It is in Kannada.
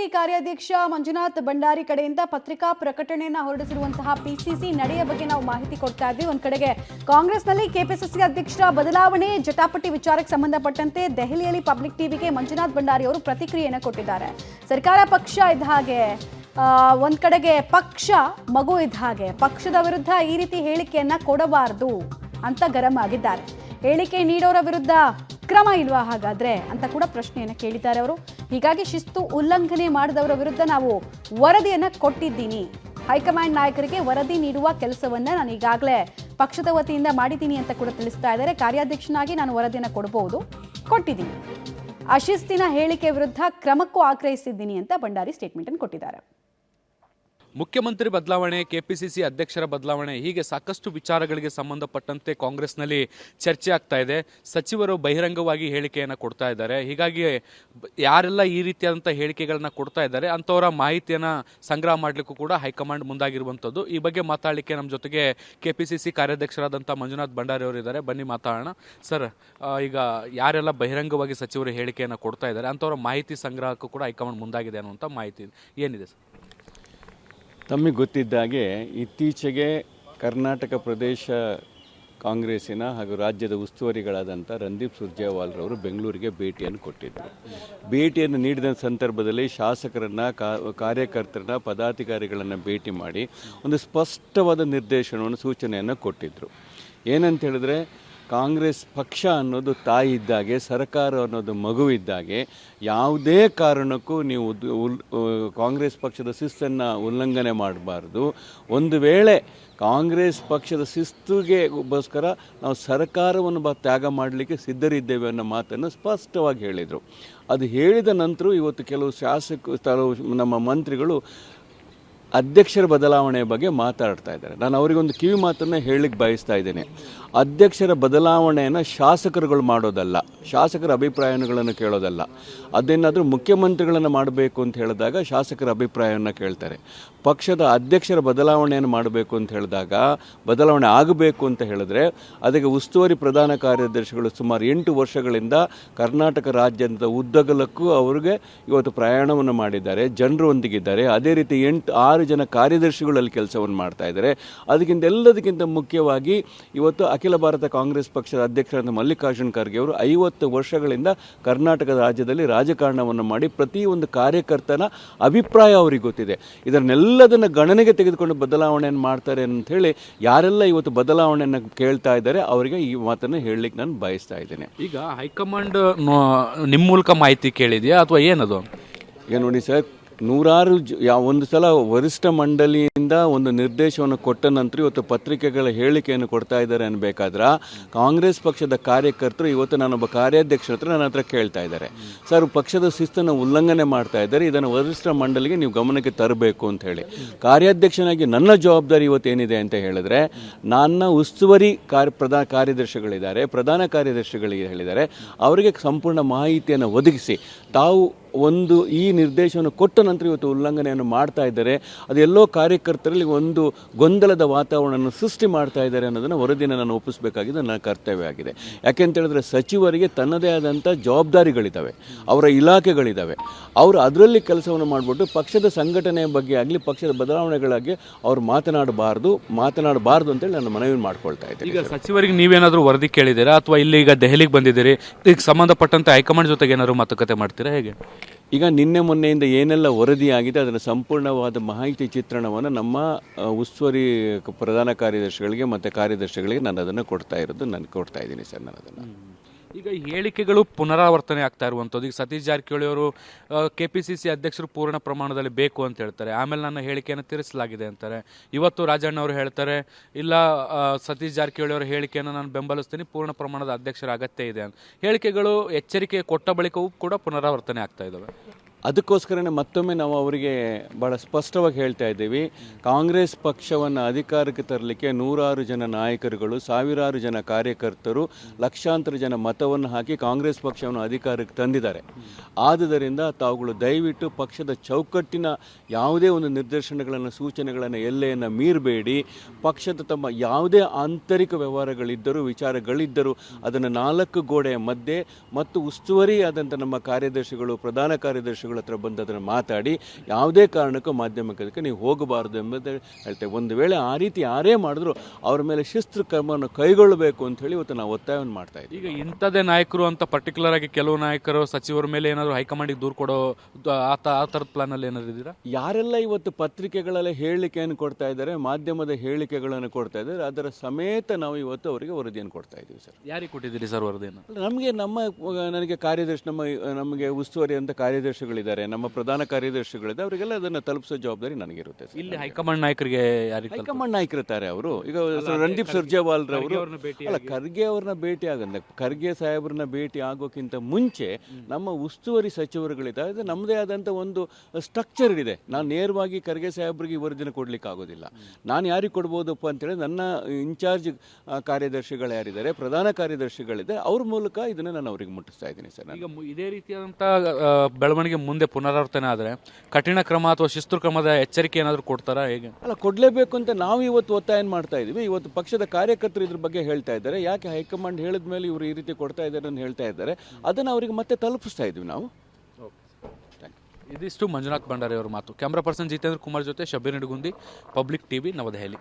ಕೆಪಿಸಿಸಿ ಕಾರ್ಯಾಧ್ಯಕ್ಷ ಮಂಜುನಾಥ್ ಬಂಡಾರಿ ಕಡೆಯಿಂದ ಪತ್ರಿಕಾ ಪ್ರಕಟಣೆಯನ್ನ ಹೊರಡಿಸಿರುವಂತಹ ಪಿಸಿಸಿ ನಡೆಯ ಬಗ್ಗೆ ನಾವು ಮಾಹಿತಿ ಕೊಡ್ತಾ ಇದ್ವಿ. ಒಂದ್ ಕಡೆಗೆ ಕಾಂಗ್ರೆಸ್ನಲ್ಲಿ ಕೆಪಿಸಿಸಿ ಅಧ್ಯಕ್ಷರ ಬದಲಾವಣೆ ಜಟಾಪಟಿ ವಿಚಾರಕ್ಕೆ ಸಂಬಂಧಪಟ್ಟಂತೆ ದೆಹಲಿಯಲ್ಲಿ ಪಬ್ಲಿಕ್ ಟಿವಿಗೆ ಮಂಜುನಾಥ್ ಬಂಡಾರಿ ಅವರು ಪ್ರತಿಕ್ರಿಯೆಯನ್ನು ಕೊಟ್ಟಿದ್ದಾರೆ. ಸರ್ಕಾರ ಪಕ್ಷ ಇದ್ದ ಹಾಗೆ, ಒಂದ್ ಕಡೆಗೆ ಪಕ್ಷ ಮಗು ಇದ್ದ ಹಾಗೆ, ಪಕ್ಷದ ವಿರುದ್ಧ ಈ ರೀತಿ ಹೇಳಿಕೆಯನ್ನ ಕೊಡಬಾರದು ಅಂತ ಗರಂ ಆಗಿದ್ದಾರೆ. ಹೇಳಿಕೆ ನೀಡೋರ ವಿರುದ್ಧ ಕ್ರಮ ಇಲ್ವಾ ಹಾಗಾದ್ರೆ ಅಂತ ಕೂಡ ಪ್ರಶ್ನೆಯನ್ನು ಕೇಳಿದ್ದಾರೆ ಅವರು. ಹೀಗಾಗಿ ಶಿಸ್ತು ಉಲ್ಲಂಘನೆ ಮಾಡಿದವರ ವಿರುದ್ಧ ನಾವು ವರದಿಯನ್ನ ಕೊಟ್ಟಿದ್ದೀನಿ, ಹೈಕಮಾಂಡ್ ನಾಯಕರಿಗೆ ವರದಿ ನೀಡುವ ಕೆಲಸವನ್ನ ನಾನು ಈಗಾಗಲೇ ಪಕ್ಷದ ವತಿಯಿಂದ ಮಾಡಿದ್ದೀನಿ ಅಂತ ಕೂಡ ತಿಳಿಸ್ತಾ ಇದ್ದಾರೆ. ಕಾರ್ಯಾಧ್ಯಕ್ಷನಾಗಿ ನಾನು ವರದಿಯನ್ನು ಕೊಟ್ಟಿದ್ದೀನಿ, ಅಶಿಸ್ತಿನ ಹೇಳಿಕೆ ವಿರುದ್ಧ ಕ್ರಮಕ್ಕೂ ಆಗ್ರಹಿಸಿದ್ದೀನಿ ಅಂತ ಬಂಡಾರಿ ಸ್ಟೇಟ್ಮೆಂಟ್ ಅನ್ನು ಕೊಟ್ಟಿದ್ದಾರೆ. ಮುಖ್ಯಮಂತ್ರಿ ಬದಲಾವಣೆ, ಕೆಪಿಸಿಸಿ ಅಧ್ಯಕ್ಷರ ಬದಲಾವಣೆ, ಹೀಗೆ ಸಾಕಷ್ಟು ವಿಚಾರಗಳಿಗೆ ಸಂಬಂಧಪಟ್ಟಂತೆ ಕಾಂಗ್ರೆಸ್ನಲ್ಲಿ ಚರ್ಚೆ ಆಗ್ತಾ ಇದೆ. ಸಚಿವರು ಬಹಿರಂಗವಾಗಿ ಹೇಳಿಕೆಯನ್ನು ಕೊಡ್ತಾ ಇದ್ದಾರೆ. ಹೀಗಾಗಿ ಯಾರೆಲ್ಲ ಈ ರೀತಿಯಾದಂಥ ಹೇಳಿಕೆಗಳನ್ನ ಕೊಡ್ತಾ ಇದ್ದಾರೆ ಅಂಥವರ ಮಾಹಿತಿಯನ್ನು ಸಂಗ್ರಹ ಮಾಡಲಿಕ್ಕೂ ಕೂಡ ಹೈಕಮಾಂಡ್ ಮುಂದಾಗಿರುವಂಥದ್ದು. ಈ ಬಗ್ಗೆ ಮಾತಾಡಲಿಕ್ಕೆ ನಮ್ಮ ಜೊತೆಗೆ ಕೆಪಿಸಿಸಿ ಕಾರ್ಯಾಧ್ಯಕ್ಷರಾದಂಥ ಮಂಜುನಾಥ್ ಬಂಡಾರಿ ಅವರು ಇದ್ದಾರೆ. ಬನ್ನಿ ಮಾತಾಡೋಣ. ಸರ್, ಈಗ ಯಾರೆಲ್ಲ ಬಹಿರಂಗವಾಗಿ ಸಚಿವರು ಹೇಳಿಕೆಯನ್ನು ಕೊಡ್ತಾ ಇದ್ದಾರೆ ಅಂಥವರ ಮಾಹಿತಿ ಸಂಗ್ರಹಕ್ಕೂ ಕೂಡ ಹೈಕಮಾಂಡ್ ಮುಂದಾಗಿದೆ ಅನ್ನುವಂಥ ಮಾಹಿತಿ ಏನಿದೆ ಸರ್? ತಮಗೆ ಗೊತ್ತಿದ್ದಾಗೆ ಇತ್ತೀಚೆಗೆ ಕರ್ನಾಟಕ ಪ್ರದೇಶ ಕಾಂಗ್ರೆಸ್ಸಿನ ಹಾಗೂ ರಾಜ್ಯದ ಉಸ್ತುವಾರಿಗಳಾದಂಥ ರಣದೀಪ್ ಸುರ್ಜೇವಾಲ್ರವರು ಬೆಂಗಳೂರಿಗೆ ಭೇಟಿಯನ್ನು ಕೊಟ್ಟಿದ್ದರು. ಭೇಟಿಯನ್ನು ನೀಡಿದ ಸಂದರ್ಭದಲ್ಲಿ ಶಾಸಕರನ್ನು, ಕಾರ್ಯಕರ್ತರನ್ನ, ಪದಾಧಿಕಾರಿಗಳನ್ನು ಭೇಟಿ ಮಾಡಿ ಒಂದು ಸ್ಪಷ್ಟವಾದ ನಿರ್ದೇಶನವನ್ನು, ಸೂಚನೆಯನ್ನು ಕೊಟ್ಟಿದ್ದರು. ಏನಂತ ಹೇಳಿದ್ರೆ, ಕಾಂಗ್ರೆಸ್ ಪಕ್ಷ ಅನ್ನೋದು ತಾಯಿ ಇದ್ದಾಗೆ, ಸರ್ಕಾರ ಅನ್ನೋದು ಮಗು ಇದ್ದಾಗೆ, ಯಾವುದೇ ಕಾರಣಕ್ಕೂ ನೀವು ಕಾಂಗ್ರೆಸ್ ಪಕ್ಷದ ಶಿಸ್ತನ್ನು ಉಲ್ಲಂಘನೆ ಮಾಡಬಾರ್ದು. ಒಂದು ವೇಳೆ ಕಾಂಗ್ರೆಸ್ ಪಕ್ಷದ ಶಿಸ್ತುಗೆಗೋಸ್ಕರ ನಾವು ಸರ್ಕಾರವನ್ನು ತ್ಯಾಗ ಮಾಡಲಿಕ್ಕೆ ಸಿದ್ಧರಿದ್ದೇವೆ ಅನ್ನೋ ಮಾತನ್ನು ಸ್ಪಷ್ಟವಾಗಿ ಹೇಳಿದರು. ಅದು ಹೇಳಿದ ನಂತರ ಇವತ್ತು ಕೆಲವು ನಮ್ಮ ಮಂತ್ರಿಗಳು ಅಧ್ಯಕ್ಷರ ಬದಲಾವಣೆಯ ಬಗ್ಗೆ ಮಾತಾಡ್ತಾ ಇದ್ದಾರೆ. ನಾನು ಅವರಿಗೊಂದು ಕಿವಿ ಮಾತನ್ನು ಹೇಳಲಿಕ್ಕೆ ಬಯಸ್ತಾ ಇದ್ದೇನೆ. ಅಧ್ಯಕ್ಷರ ಬದಲಾವಣೆಯನ್ನು ಶಾಸಕರುಗಳು ಮಾಡೋದಲ್ಲ, ಶಾಸಕರ ಅಭಿಪ್ರಾಯಗಳನ್ನು ಕೇಳೋದಲ್ಲ. ಅದೇನಾದರೂ ಮುಖ್ಯಮಂತ್ರಿಗಳನ್ನು ಮಾಡಬೇಕು ಅಂತ ಹೇಳಿದಾಗ ಶಾಸಕರ ಅಭಿಪ್ರಾಯವನ್ನು ಕೇಳ್ತಾರೆ. ಪಕ್ಷದ ಅಧ್ಯಕ್ಷರ ಬದಲಾವಣೆಯನ್ನು ಮಾಡಬೇಕು ಅಂತ ಹೇಳಿದಾಗ, ಬದಲಾವಣೆ ಆಗಬೇಕು ಅಂತ ಹೇಳಿದ್ರೆ ಅದಕ್ಕೆ ಉಸ್ತುವಾರಿ ಪ್ರಧಾನ ಕಾರ್ಯದರ್ಶಿಗಳು ಸುಮಾರು 8 ವರ್ಷಗಳಿಂದ ಕರ್ನಾಟಕ ರಾಜ್ಯದ ಉದ್ದಗಲಕ್ಕೂ ಅವರಿಗೆ ಇವತ್ತು ಪ್ರಯಾಣವನ್ನು ಮಾಡಿದ್ದಾರೆ, ಜನರು ಒಂದಿಗಿದ್ದಾರೆ. ಅದೇ ರೀತಿ 6 ಜನ ಕಾರ್ಯದರ್ಶಿಗಳಲ್ಲಿ ಕೆಲಸವನ್ನು ಮಾಡ್ತಾ ಇದ್ದಾರೆ. ಎಲ್ಲದಕ್ಕಿಂತ ಮುಖ್ಯವಾಗಿ ಇವತ್ತು ಅಖಿಲ ಭಾರತ ಕಾಂಗ್ರೆಸ್ ಪಕ್ಷದ ಅಧ್ಯಕ್ಷರಾದ ಮಲ್ಲಿಕಾರ್ಜುನ್ ಖರ್ಗೆ ಅವರು 50 ವರ್ಷಗಳಿಂದ ಕರ್ನಾಟಕದ ರಾಜ್ಯದಲ್ಲಿ ರಾಜಕಾರಣವನ್ನು ಮಾಡಿ ಪ್ರತಿಯೊಂದು ಕಾರ್ಯಕರ್ತನ ಅಭಿಪ್ರಾಯ ಅವರಿಗೆ ಗೊತ್ತಿದೆ. ಇದನ್ನೆಲ್ಲದನ್ನು ಗಣನೆಗೆ ತೆಗೆದುಕೊಂಡು ಬದಲಾವಣೆಯನ್ನು ಮಾಡ್ತಾರೆ ಅಂತ ಹೇಳಿ ಯಾರೆಲ್ಲ ಇವತ್ತು ಬದಲಾವಣೆಯನ್ನು ಕೇಳ್ತಾ ಇದ್ದಾರೆ ಅವರಿಗೆ ಈ ಮಾತನ್ನು ಹೇಳಲಿಕ್ಕೆ ನಾನು ಬಯಸ್ತಾ ಇದ್ದೇನೆ. ಈಗ ಹೈಕಮಾಂಡ್ ನಿಮ್ಮ ಮೂಲಕ ಮಾಹಿತಿ ಕೇಳಿದೆಯಾ ಅಥವಾ ಏನದು? ಈಗ ನೋಡಿ ಸರ್, ನೂರಾರು ಒಂದು ಸಲ ವರಿಷ್ಠ ಮಂಡಳಿಯಿಂದ ಒಂದು ನಿರ್ದೇಶನವನ್ನು ಕೊಟ್ಟ ನಂತರ ಇವತ್ತು ಪತ್ರಿಕೆಗಳ ಹೇಳಿಕೆಯನ್ನು ಕೊಡ್ತಾ ಇದ್ದಾರೆ ಅನ್ಬೇಕಾದ್ರೆ ಕಾಂಗ್ರೆಸ್ ಪಕ್ಷದ ಕಾರ್ಯಕರ್ತರು ಇವತ್ತು ನಾನೊಬ್ಬ ಕಾರ್ಯಾಧ್ಯಕ್ಷರ ಹತ್ರ ನನ್ನ ಹತ್ರ ಕೇಳ್ತಾ ಇದ್ದಾರೆ, ಸರ್ ಪಕ್ಷದ ಶಿಸ್ತನ್ನು ಉಲ್ಲಂಘನೆ ಮಾಡ್ತಾ ಇದ್ದಾರೆ, ಇದನ್ನು ವರಿಷ್ಠ ಮಂಡಳಿಗೆ ನೀವು ಗಮನಕ್ಕೆ ತರಬೇಕು ಅಂತ ಹೇಳಿ. ಕಾರ್ಯಾಧ್ಯಕ್ಷನಾಗಿ ನನ್ನ ಜವಾಬ್ದಾರಿ ಇವತ್ತೇನಿದೆ ಅಂತ ಹೇಳಿದ್ರೆ, ನನ್ನ ಉಸ್ತುವಾರಿ ಕಾರ್ಯದರ್ಶಿಗಳಿದ್ದಾರೆ, ಪ್ರಧಾನ ಕಾರ್ಯದರ್ಶಿಗಳಿಗೆ ಹೇಳಿದ್ದಾರೆ, ಅವರಿಗೆ ಸಂಪೂರ್ಣ ಮಾಹಿತಿಯನ್ನು ಒದಗಿಸಿ ತಾವು ಈ ನಿರ್ದೇಶನವನ್ನು ಕೊಟ್ಟ ನಂತರ ಇವತ್ತು ಉಲ್ಲಂಘನೆಯನ್ನು ಮಾಡ್ತಾ ಇದ್ದಾರೆ, ಅದೆಲ್ಲೋ ಕಾರ್ಯಕರ್ತರಲ್ಲಿ ಒಂದು ಗೊಂದಲದ ವಾತಾವರಣವನ್ನು ಸೃಷ್ಟಿ ಮಾಡ್ತಾ ಇದ್ದಾರೆ ಅನ್ನೋದನ್ನು ವರದಿಯನ್ನು ನಾನು ಒಪ್ಪಿಸಬೇಕಾಗಿದೆ, ನನ್ನ ಕರ್ತವ್ಯ ಆಗಿದೆ. ಯಾಕೆಂತ ಹೇಳಿದ್ರೆ ಸಚಿವರಿಗೆ ತನ್ನದೇ ಆದಂಥ ಜವಾಬ್ದಾರಿಗಳಿದ್ದಾವೆ, ಅವರ ಇಲಾಖೆಗಳಿದ್ದಾವೆ. ಅವರು ಅದರಲ್ಲಿ ಕೆಲಸವನ್ನು ಮಾಡಿಬಿಟ್ಟು ಪಕ್ಷದ ಸಂಘಟನೆಯ ಬಗ್ಗೆ ಆಗಲಿ, ಪಕ್ಷದ ಬದಲಾವಣೆಗಳಾಗಿ ಅವರು ಮಾತನಾಡಬಾರ್ದು ಅಂತೇಳಿ ನಾನು ಮನವಿ ಮಾಡ್ಕೊಳ್ತಾ ಇದ್ದೇನೆ. ಈಗ ಸಚಿವರಿಗೆ ನೀವೇನಾದರೂ ವರದಿ ಕೇಳಿದ್ದೀರಾ ಅಥವಾ ಇಲ್ಲಿ ಈಗ ದೆಹಲಿಗೆ ಬಂದಿದ್ದೀರಿ, ಇದಕ್ಕೆ ಸಂಬಂಧಪಟ್ಟಂತೆ ಹೈಕಮಾಂಡ್ ಜೊತೆಗೆ ಏನಾದರೂ ಮಾತುಕತೆ ಮಾಡ್ತೀರಾ, ಹೇಗೆ? ಈಗ ನಿನ್ನೆ ಮೊನ್ನೆಯಿಂದ ಏನೆಲ್ಲ ವರದಿಯಾಗಿದೆ ಅದರ ಸಂಪೂರ್ಣವಾದ ಮಾಹಿತಿ ಚಿತ್ರಣವನ್ನು ನಮ್ಮ ಉಸ್ತುವಾರಿ ಪ್ರಧಾನ ಕಾರ್ಯದರ್ಶಿಗಳಿಗೆ ಮತ್ತು ಕಾರ್ಯದರ್ಶಿಗಳಿಗೆ ನಾನು ಅದನ್ನು ಕೊಡ್ತಾ ಇದ್ದೀನಿ ಸರ್. ನಾನು ಅದನ್ನು ಈಗ ಹೇಳಿಕೆಗಳು ಪುನರಾವರ್ತನೆ ಆಗ್ತಾ ಇರುವಂಥದ್ದು. ಈಗ ಸತೀಶ್ ಜಾರಕಿಹೊಳಿ ಅವರು ಕೆಪಿಸಿಸಿ ಅಧ್ಯಕ್ಷರು ಪೂರ್ಣ ಪ್ರಮಾಣದಲ್ಲಿ ಬೇಕು ಅಂತ ಹೇಳ್ತಾರೆ, ಆಮೇಲೆ ನನ್ನ ಹೇಳಿಕೆಯನ್ನು ತಿರುಗಿಸಲಾಗಿದೆ ಅಂತಾರೆ. ಇವತ್ತು ರಾಜಣ್ಣ ಅವರು ಹೇಳ್ತಾರೆ, ಇಲ್ಲ ಸತೀಶ್ ಜಾರಕಿಹೊಳಿ ಅವರ ಹೇಳಿಕೆಯನ್ನು ನಾನು ಬೆಂಬಲಿಸ್ತೀನಿ, ಪೂರ್ಣ ಪ್ರಮಾಣದ ಅಧ್ಯಕ್ಷರ ಅಗತ್ಯ ಇದೆ ಅಂತ. ಹೇಳಿಕೆಗಳು ಎಚ್ಚರಿಕೆ ಕೊಟ್ಟ ಬಳಿಕವೂ ಕೂಡ ಪುನರಾವರ್ತನೆ ಆಗ್ತಾ ಇದ್ದಾವೆ. ಅದಕ್ಕೋಸ್ಕರನೇ ಮತ್ತೊಮ್ಮೆ ನಾವು ಅವರಿಗೆ ಭಾಳ ಸ್ಪಷ್ಟವಾಗಿ ಹೇಳ್ತಾ ಇದ್ದೀವಿ, ಕಾಂಗ್ರೆಸ್ ಪಕ್ಷವನ್ನು ಅಧಿಕಾರಕ್ಕೆ ತರಲಿಕ್ಕೆ ನೂರಾರು ಜನ ನಾಯಕರುಗಳು, ಸಾವಿರಾರು ಜನ ಕಾರ್ಯಕರ್ತರು, ಲಕ್ಷಾಂತರ ಜನ ಮತವನ್ನು ಹಾಕಿ ಕಾಂಗ್ರೆಸ್ ಪಕ್ಷವನ್ನು ಅಧಿಕಾರಕ್ಕೆ ತಂದಿದ್ದಾರೆ. ಆದುದರಿಂದ ತಾವುಗಳು ದಯವಿಟ್ಟು ಪಕ್ಷದ ಚೌಕಟ್ಟಿನ ಯಾವುದೇ ಒಂದು ನಿರ್ದೇಶನಗಳನ್ನು, ಸೂಚನೆಗಳನ್ನು, ಎಲ್ಲೆಯನ್ನು ಮೀರಬೇಡಿ. ಪಕ್ಷದ ತಮ್ಮ ಯಾವುದೇ ಆಂತರಿಕ ವ್ಯವಹಾರಗಳಿದ್ದರೂ, ವಿಚಾರಗಳಿದ್ದರೂ ಅದನ್ನು 4 ಗೋಡೆಯ ಮಧ್ಯೆ ಮತ್ತು ಉಸ್ತುವಾರಿ ಆದಂಥ ನಮ್ಮ ಕಾರ್ಯದರ್ಶಿಗಳು, ಪ್ರಧಾನ ಕಾರ್ಯದರ್ಶಿಗಳು ಮಾಧ್ಯಮಗಳ ಹತ್ರ ಬಂದು ಅದನ್ನು ಮಾತಾಡಿ ಯಾವುದೇ ಕಾರಣಕ್ಕೂ ಮಾಧ್ಯಮಕ್ಕೆ ನೀವು ಹೋಗಬಾರ್ದು ಎಂಬುದು ಹೇಳ್ತೇವೆ. ಒಂದು ವೇಳೆ ಆ ರೀತಿ ಯಾರೇ ಮಾಡಿದ್ರು ಅವ್ರ ಮೇಲೆ ಶಿಸ್ತು ಕ್ರಮವನ್ನು ಕೈಗೊಳ್ಳಬೇಕು ಅಂತ ಹೇಳಿ ಇವತ್ತು ನಾವು ಒತ್ತಾಯವನ್ನು ಮಾಡ್ತಾ ಇದ್ದೀವಿ. ಈಗ ಇಂಥದ್ದೇ ನಾಯಕರು ಅಂತ ಪರ್ಟಿಕ್ಯುಲರ್ ಆಗಿ ಕೆಲವು ನಾಯಕರು ಸಚಿವರ ಮೇಲೆ ಏನಾದರೂ ಹೈಕಮಾಂಡಿಗೆ ದೂರು ಕೊಡೋ ಆ ಥರದ ಪ್ಲಾನ್ ಅಲ್ಲಿ ಏನಾದ್ರು ಇದ್ದೀರಾ? ಯಾರೆಲ್ಲ ಇವತ್ತು ಪತ್ರಿಕೆಗಳಲ್ಲಿ ಹೇಳಿಕೆಯನ್ನು ಕೊಡ್ತಾ ಇದ್ದಾರೆ, ಮಾಧ್ಯಮದ ಹೇಳಿಕೆಗಳನ್ನು ಕೊಡ್ತಾ ಇದ್ದಾರೆ, ಅದರ ಸಮೇತ ನಾವು ಇವತ್ತು ಅವರಿಗೆ ವರದಿಯನ್ನು ಕೊಡ್ತಾ ಇದ್ದೀವಿ ಸರ್. ಯಾರಿಗೆ ಕೊಟ್ಟಿದ್ದೀರಿ ಸರ್ ವರದಿಯನ್ನು? ನನಗೆ ಕಾರ್ಯದರ್ಶಿ ನಮಗೆ ಉಸ್ತುವಾರಿ ಅಂತ ಕಾರ್ಯದರ್ಶಿಗಳಿದ್ದಾರೆ, ನಮ್ಮ ಪ್ರಧಾನ ಕಾರ್ಯದರ್ಶಿಗಳಿದ್ದಾರೆ, ಅವರಿಗೆಲ್ಲ ಅದನ್ನು ತಲುಪಿಸೋ ಜವಾಬ್ದಾರಿ ನನಗಿರುತ್ತೆ. ಇಲ್ಲಿ ಹೈಕಮಾಂಡ್ ನಾಯಕರಿಗೆ ಯಾರಿಗೆ? ಹೈಕಮಾಂಡ್ ನಾಯಕರಿರ್ತಾರೆ ಅವರು. ಈಗ ರಣದೀಪ್ ಸುರ್ಜೇವಾಲ್ ರವರು ಖರ್ಗೆ ಅವ್ರನ್ನ ಭೇಟಿ ಆಗಂದ ಖರ್ಗೆ ಸಾಹೇಬ್ರನ್ನ ಭೇಟಿ ಆಗೋಕ್ಕಿಂತ ಮುಂಚೆ ನಮ್ಮ ಉಸ್ತುವಾರಿ ಸಚಿವರುಗಳಿದ್ದಾರೆ. ನಮ್ಮದೇ ಆದಂಥ ಒಂದು ಸ್ಟ್ರಕ್ಚರ್ ಇದೆ. ನಾನು ನೇರವಾಗಿ ಖರ್ಗೆ ಸಾಹೇಬ್ರಿಗೆ ಈ ವರದಿನ ಕೊಡ್ಲಿಕ್ಕೆ ಆಗೋದಿಲ್ಲ. ನಾನು ಯಾರಿಗೆ ಕೊಡ್ಬೋದಪ್ಪ ಅಂತೇಳಿ ನನ್ನ ಇನ್ಚಾರ್ಜ್ ಕಾರ್ಯದರ್ಶಿಗಳು ಯಾರಿದ್ದಾರೆ, ಪ್ರಧಾನ ಕಾರ್ಯದರ್ಶಿಗಳಿದೆ, ಅವ್ರ ಮೂಲಕ ಇದನ್ನು ನಾನು ಅವ್ರಿಗೆ ಮುಟ್ಟಿಸ್ತಾ ಇದ್ದೀನಿ ಸರ್. ಈಗ ಇದೇ ರೀತಿಯಾದಂಥ ಬೆಳವಣಿಗೆ ಮುಂದೆ ಪುನರಾವರ್ತನೆ ಆದರೆ ಕಠಿಣ ಕ್ರಮ ಅಥವಾ ಶಿಸ್ತು ಕ್ರಮದ ಎಚ್ಚರಿಕೆ ಏನಾದರೂ ಕೊಡ್ತಾರಾ? ಹೇಗೆ? ಕೊಡಲೇಬೇಕು ಅಂತ ನಾವು ಇವತ್ತು ಒತ್ತಾಯ ಮಾಡ್ತಾ ಇದ್ದೀವಿ. ಇವತ್ತು ಪಕ್ಷದ ಕಾರ್ಯಕರ್ತರು ಇದ್ರ ಬಗ್ಗೆ ಹೇಳ್ತಾ ಇದ್ದಾರೆ. ಯಾಕೆ ಹೈಕಮಾಂಡ್ ಹೇಳಿದ ಮೇಲೆ ಇವರು ಈ ರೀತಿ ಕೊಡ್ತಾ ಇದ್ದಾರೆ ಅಂತ ಹೇಳ್ತಾ ಇದ್ದಾರೆ. ಅದನ್ನು ಅವರಿಗೆ ಮತ್ತೆ ತಲುಪಿಸ್ತಾ ಇದ್ದೀವಿ ನಾವು. ಇದಿಷ್ಟು ಮಂಜುನಾಥ್ ಭಂಡಾರಿ ಅವರ ಮಾತು. ಕ್ಯಾಮ್ರಾ ಪರ್ಸನ್ ಜಿತೇಂದ್ರ ಕುಮಾರ್ ಜೊತೆ ಶಬೀರ್ ನಿಡಗುಂದಿ, ಪಬ್ಲಿಕ್ ಟಿವಿ, ನವದೆಹಲಿ.